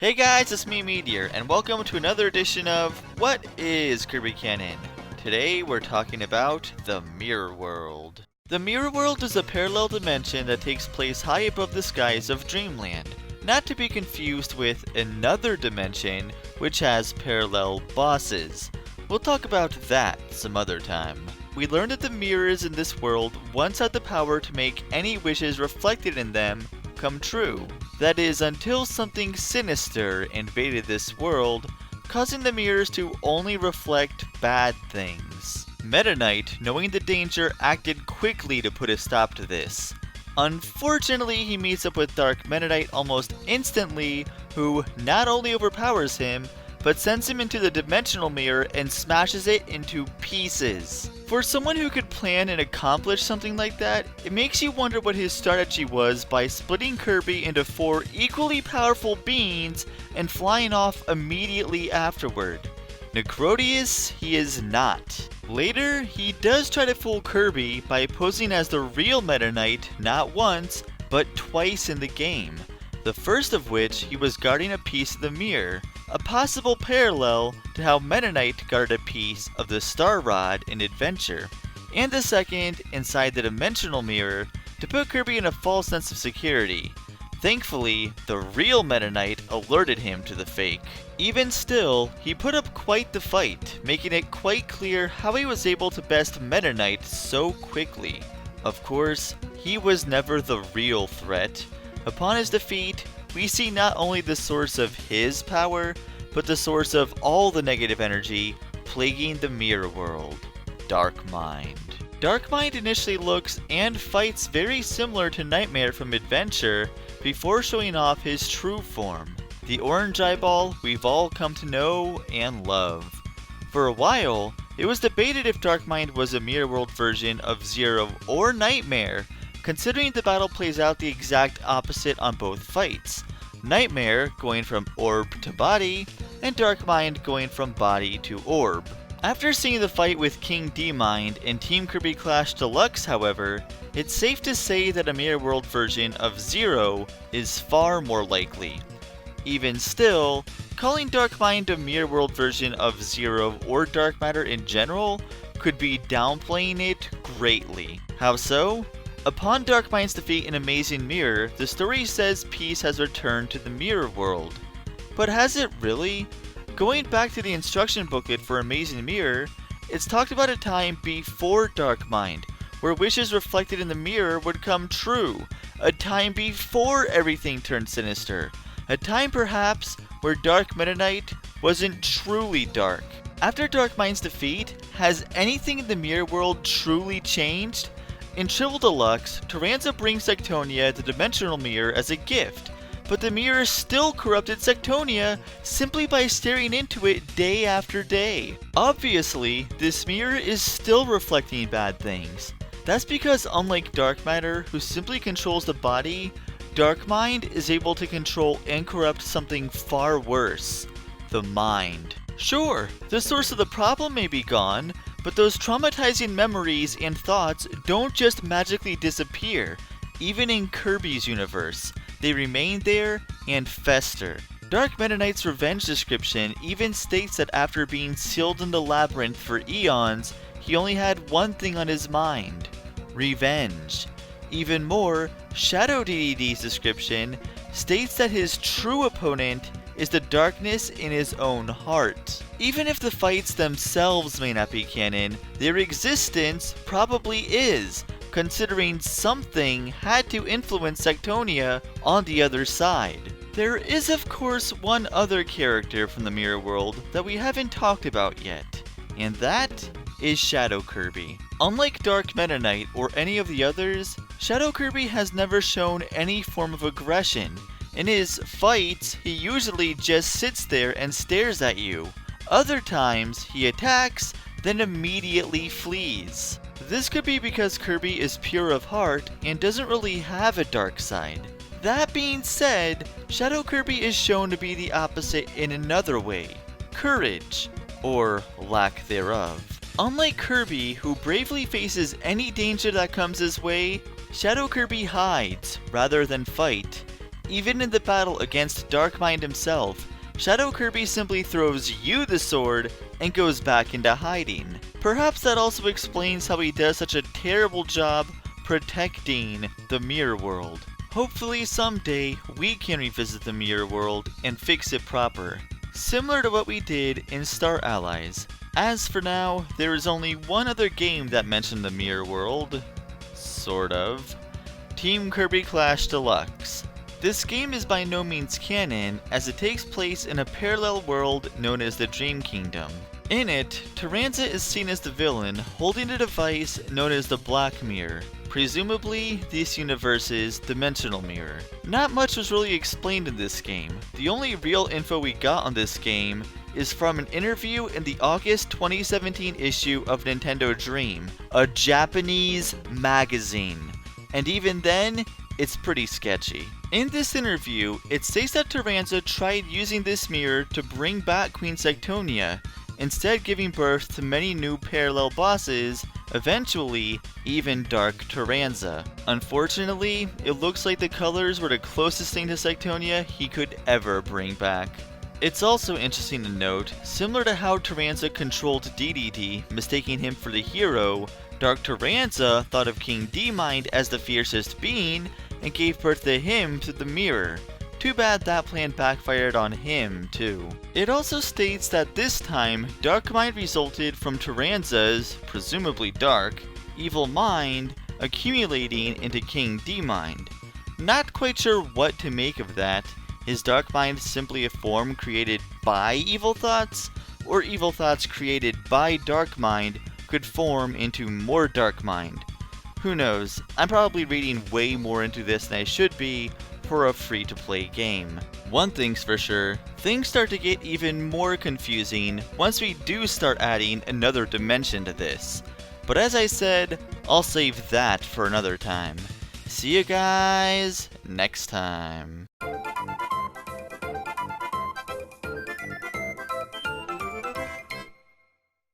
Hey guys, it's me Meteor, and welcome to another edition of What is Kirby Canon? Today we're talking about the Mirror World. The Mirror World is a parallel dimension that takes place high above the skies of Dreamland, not to be confused with another dimension which has parallel bosses. We'll talk about that some other time. We learned that the mirrors in this world once had the power to make any wishes reflected in them come true. That is, until something sinister invaded this world, causing the mirrors to only reflect bad things. Meta Knight, knowing the danger, acted quickly to put a stop to this. Unfortunately, he meets up with Dark Meta Knight almost instantly, who not only overpowers him, but sends him into the dimensional mirror and smashes it into pieces. For someone who could plan and accomplish something like that, it makes you wonder what his strategy was by splitting Kirby into 4 equally powerful beings and flying off immediately afterward. Necrotius, he is not. Later, he does try to fool Kirby by posing as the real Meta Knight not once, but twice in the game. The first of which, he was guarding a piece of the mirror, a possible parallel to how Meta Knight guarded a piece of the Star Rod in Adventure, and the second inside the dimensional mirror to put Kirby in a false sense of security. Thankfully, the real Meta Knight alerted him to the fake. Even still, he put up quite the fight, making it quite clear how he was able to best Meta Knight so quickly. Of course, he was never the real threat. Upon his defeat, we see not only the source of his power, but the source of all the negative energy plaguing the Mirror World, Dark Mind. Dark Mind initially looks and fights very similar to Nightmare from Adventure before showing off his true form, the orange eyeball we've all come to know and love. For a while, it was debated if Dark Mind was a Mirror World version of Zero or Nightmare, considering the battle plays out the exact opposite on both fights. Nightmare going from orb to body, and Dark Mind going from body to orb. After seeing the fight with King D-Mind in Team Kirby Clash Deluxe, however, it's safe to say that a Mirror World version of Zero is far more likely. Even still, calling Dark Mind a Mirror World version of Zero or Dark Matter in general could be downplaying it greatly. How so? Upon Dark Mind's defeat in Amazing Mirror, the story says peace has returned to the Mirror World. But has it really? Going back to the instruction booklet for Amazing Mirror, it's talked about a time before Dark Mind, where wishes reflected in the mirror would come true. A time before everything turned sinister. A time perhaps where Dark Meta Knight wasn't truly dark. After Dark Mind's defeat, has anything in the Mirror World truly changed? In Triple Deluxe, Taranza brings Sectonia the Dimensional Mirror as a gift, but the mirror still corrupted Sectonia simply by staring into it day after day. Obviously, this mirror is still reflecting bad things. That's because unlike Dark Matter, who simply controls the body, Dark Mind is able to control and corrupt something far worse, the mind. Sure, the source of the problem may be gone, but those traumatizing memories and thoughts don't just magically disappear. Even in Kirby's universe, they remain there and fester. Dark Meta Knight's revenge description even states that after being sealed in the labyrinth for eons, he only had one thing on his mind: revenge. Even more, Shadow DDD's description states that his true opponent is the darkness in his own heart. Even if the fights themselves may not be canon, their existence probably is, considering something had to influence Sectonia on the other side. There is of course one other character from the Mirror World that we haven't talked about yet, and that is Shadow Kirby. Unlike Dark Meta Knight or any of the others, Shadow Kirby has never shown any form of aggression. In his fights, he usually just sits there and stares at you. Other times, he attacks, then immediately flees. This could be because Kirby is pure of heart and doesn't really have a dark side. That being said, Shadow Kirby is shown to be the opposite in another way: courage, or lack thereof. Unlike Kirby, who bravely faces any danger that comes his way, Shadow Kirby hides rather than fight. even in the battle against Darkmind himself, Shadow Kirby simply throws you the sword and goes back into hiding. Perhaps that also explains how he does such a terrible job protecting the Mirror World. Hopefully someday we can revisit the Mirror World and fix it proper, similar to what we did in Star Allies. As for now, there is only one other game that mentioned the Mirror World. Sort of. Team Kirby Clash Deluxe. This game is by no means canon, as it takes place in a parallel world known as the Dream Kingdom. In it, Tyranza is seen as the villain, holding a device known as the Black Mirror, presumably this universe's dimensional mirror. Not much was really explained in this game. The only real info we got on this game is from an interview in the August 2017 issue of Nintendo Dream, a Japanese magazine. And even then, it's pretty sketchy. In this interview, it states that Tyranza tried using this mirror to bring back Queen Sectonia, instead giving birth to many new parallel bosses, eventually even Dark Tyranza. Unfortunately, it looks like the colors were the closest thing to Sectonia he could ever bring back. It's also interesting to note, similar to how Tyranza controlled DDD, mistaking him for the hero, Dark Tyranza thought of King D-Mind as the fiercest being, and gave birth to him through the mirror. Too bad that plan backfired on him, too. It also states that this time, Darkmind resulted from Tyranza's, presumably dark, evil mind accumulating into King D-Mind. Not quite sure what to make of that. Is Darkmind simply a form created by evil thoughts? Or evil thoughts created by Darkmind could form into more Darkmind? Who knows? I'm probably reading way more into this than I should be for a free-to-play game. One thing's for sure, things start to get even more confusing once we do start adding another dimension to this. But as I said, I'll save that for another time. See you guys next time.